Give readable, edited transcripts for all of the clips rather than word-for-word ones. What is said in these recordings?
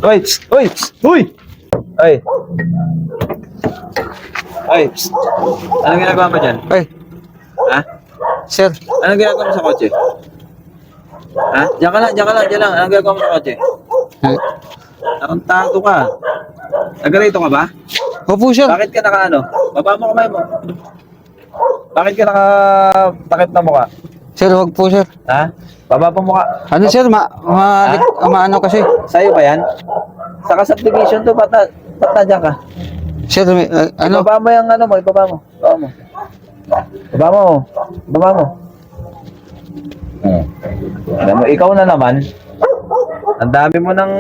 Uy! Uy! Uy! Uy! Uy! Anong ginagawa mo dyan? Ay, Ha? sir. Anong ginagawa mo sa kotse? Ha? Diyan ka lang, diyan ka lang, diyan lang. Anong ginagawa mo sa kotse? Tarantado ka. Nagarito ka ba? Opo, sir. Bakit ka naka ano? Baba mo kamay mo. Bakit ka nakatakip na mukha? Sir, wag po, sir. Ha? Baba po mukha. Ano, sir? Maano kasi. Sa'yo ba yan? Sa subdivision to, ba't nandiyan ka? Sir, ano? Ibaba mo yung ano mo, ibaba mo. Ibaba mo. Ibaba mo. Ibaba mo. Alam mo, ikaw na naman. Ang dami mo nang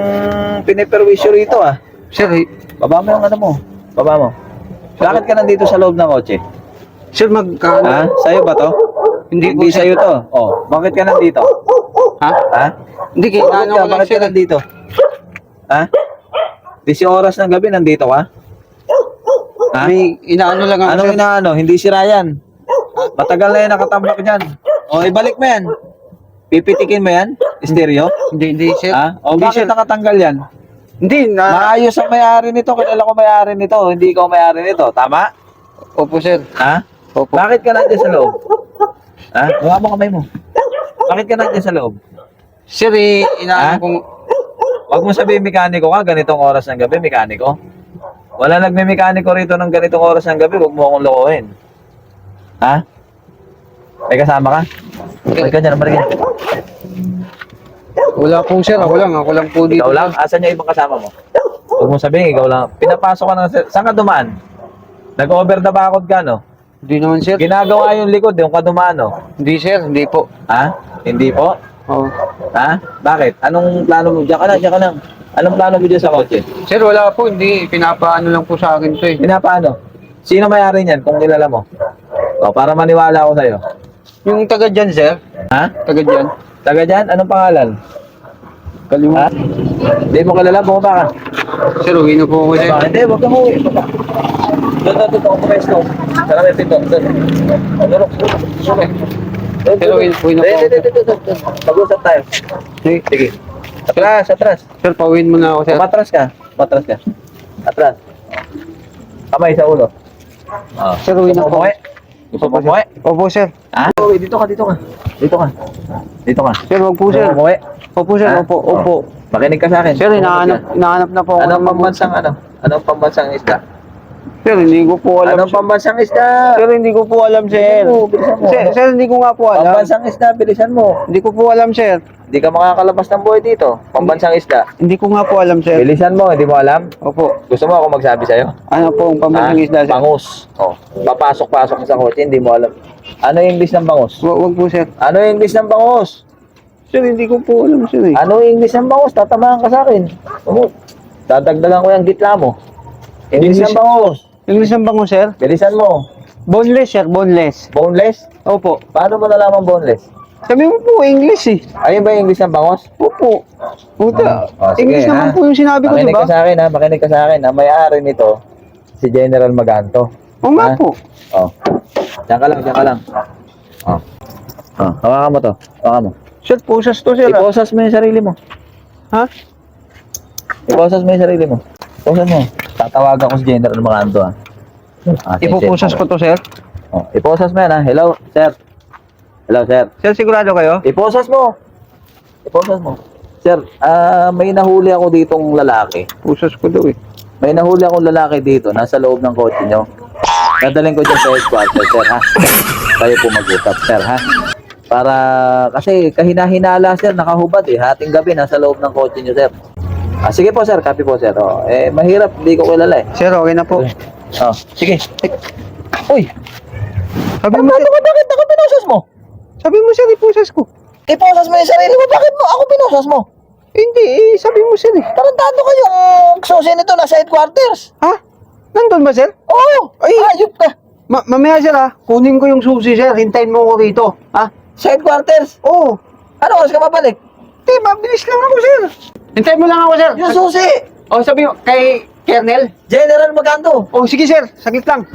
piniperwisyo rito ah. Sir, Baba mo yung ano mo. Baba mo. Bakit ka nandito sa loob ng kotse? sir, magkano? Ha? Sa'yo ba to? Hindi po, Hindi sir. sa'yo to. Oh, bakit ka nandito? Ha? Ha? Hindi, Bakit ano ka? ko lang, Bakit sir. ka nandito? Ha? 10 oras ng gabi nandito ka? Ha? May inaano lang ako, Anong sir. inaano? Hindi sira yan. Matagal na yan nakatambak dyan. O, ibalik mo yan. Pipitikin mo yan? Stereo? Hindi, sir. Ha? O, Hindi, bakit sir. nakatanggal yan? Hindi, Maayos ang may-ari nito. Kilala ko may-ari nito. Hindi ikaw may-ari nito. Tama? Opo, sir. Ha? Opo. Bakit ka nandiyan sa loob? Ha? Gawa mo kamay mo. Bakit ka nandiyan sa loob? Sir, Ha? inaano kong... Huwag mo sabihin mekaniko ka, ganitong oras ng gabi, mekaniko. Wala nagme-mekaniko rito ng ganitong oras ng gabi, huwag mo akong lokohin. Ha? May kasama ka? Balik ka dyan, balik ka dyan. Wala po, sir. Ako lang po dito. Ikaw lang? Asan yung ibang kasama mo? Huwag mo sabihin, ikaw lang. Pinapasok ka ng... Saan ka dumaan? Nag-over the bakod ka, no? Hindi naman, sir. Ginagawa yung likod, yung ka dumaan, no? Hindi, sir. Hindi po. Ha? Hindi po? Oh. Ha? Bakit? Anong plano mo? Diyan ka lang, diyan ka lang. Anong plano mo dyan sa kotse? Sir, wala po. Hindi. Pinapaano lang po sa akin to eh. Pinapaano? Sino may-ari niyan kung kilala mo? O, para maniwala ako sa'yo. Yung taga dyan, sir. Ha? Taga dyan. Taga dyan? Anong pangalan? Ha? Kalimutan. Hindi mo kilala? Bumaba ka. Sir, uwi na po ako, sir. Bumaba. Hindi, huwag kang uwi. Baba. Doon, ako pwesto. Tara, may pito. Doon. Durok. Sir, uwi na po ako. Mag-usap tayo. Sige. Atras. Sir, pauwiin mo na ako, sir. Matras ka. Atras. Kamay sa ulo. Sir, uwi na po. Gusto mo umuwi? Opo, sir. Ha? Uwi, dito ka. Dito ka. Sir, wag po, sir. Umuwi. Opo, sir. Ha? Opo. Makinig ka sa akin. Sir, hinahanap na po ako. Anong pambansang ano? Anong pambansang isda? Sir, hindi ko po alam. Anong pambansang isda? Sir, hindi ko po alam, sir. Bilisan mo. Sir, hindi ko nga po alam. Pambansang isda, bilisan mo. Hindi ko po alam, sir. Hindi ka makakalabas ng buhay dito. Pambansang isda. Hindi ko nga po alam, sir. Bilisan mo, hindi mo alam? Opo. Gusto mo ako magsabi sa'yo? Ano po ang pambansang isda, sir? Bangus. Oh, papasok-pasok sa kotse, hindi mo alam. Ano yung English ng bangus? Wag po, sir. Ano yung English ng bangus? Sir, hindi ko po alam, sir. Eh. Ano yung English ng bangus? Tatamahan ka sa akin. Dadagdagan ko yung gitla mo. English ng bangus. English ang bango, sir? Bilisan mo. Boneless, sir. Boneless. Boneless? Opo. Paano mo nalaman boneless? Sabi mo po, English eh. Ayun ba yung English ng bangus? Opo. Puta. Sige, English naman ha? po yung sinabi ko, di Makinig ba? ka sa akin ha, makinig ka sa akin ha. May-ari nito, si General Maganto. Oo nga Ha? po. Oh. Diyan ka lang. Oh. Oh, hawakan mo to. Hawakan mo. Sir, pusas to, sir. Iposas mo yung sarili mo. Ha? Iposas mo yung sarili mo. Iposas mo. Tatawagan ko si General Maganto ha. Ipupusas ko to, sir. Oh, iposas mo yan ha. Hello, sir. Hello, sir. Sir, sigurado kayo? Iposas mo. Sir, may nahuli ako ditong lalaki. Pusas ko daw eh. May nahuli akong lalaki dito, nasa loob ng kotse nyo. Dadalhin ko dyan sa headquarter, sir, ha? Kayo po mag-usap, sir, ha? Para, kasi kahina-hinala, sir, nakahubad eh. Hating gabi, nasa loob ng kotse nyo, sir. Sige po, sir, copy po, sir. Oh, mahirap, hindi ko kilala eh. Sir, okay na po. Oh, sige. Uy! Sabi mo, sir. Bakit ako pinusas mo? Sabi mo, sir, ipusas ko. Iposas mo yung sarili mo, bakit mo ako pinusas mo? Hindi, eh. Sabi mo, sir eh. Tarantado kayo, ang susi nito nasa headquarters. Ha? Nandun ba, sir? Oo, ayop ka. Mamaya, sir, ha? Kunin ko yung susi, sir. Hintayin mo ko rito. Ha? Sa headquarters? Oo. Ano oras ka mabalik? Hindi, mabilis lang ako, sir. Hintayin mo lang ako, sir. Yung susi! O, sabi mo, kay Kernel? General Maganto! O, sige, sir. Saglit lang.